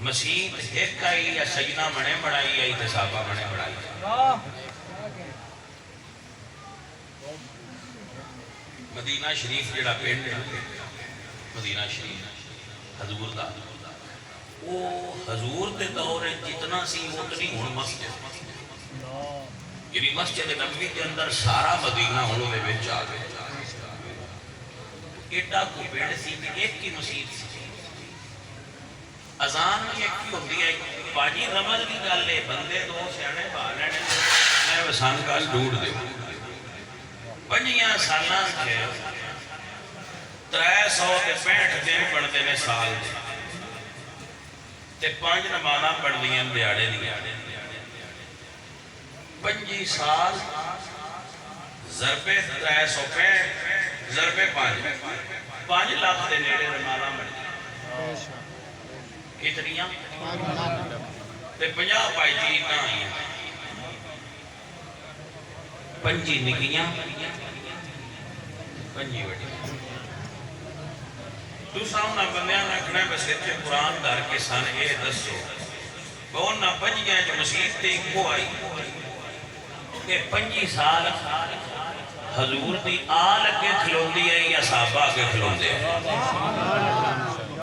مسیت ایک آئی یا سجنہ بنے بڑائی آئی تے صحابہ بنے بڑائی مدینہ شریف جڑا پنڈ ہے مدینہ شریف حضور دا وہ حضور دے دور جتنا سی اتنی ہن مسجد یعنی مسجد نبوی کے اندر سارا مدینہ ہنوں دے وچ آ گیا ایڈا کو پنڈ سی ایک کی مسجد سی اذان بھی ایک ہی ہوتی ہے باجی رمض کی گل ہے بندے دو سیانے باہر لینے میں وسان کا ڈھونڈ دے پنجیاں سالاں کے 365 دن پڑھتے ہیں سال دے تے 5 نمازاں پڑھدیاں دیہاڑے دیا 25 سال ضربے 365 ضربے 5 لاکھ دے نیڑے نمازاں پڑھدیاں کتنیاں تے 50 پائیتی نہ آئیاں 5 نکیاں 5 وڈی تو سامنا بندیاں رکھنا ہے بس اتنے قرآن دار کے سان اے دسو بہن نہ 5 گئے جو مسیح تے کو آئی کہ 25 سال حضور دی آل کے کھلون دی ہے یا صحابہ کے کھلون دے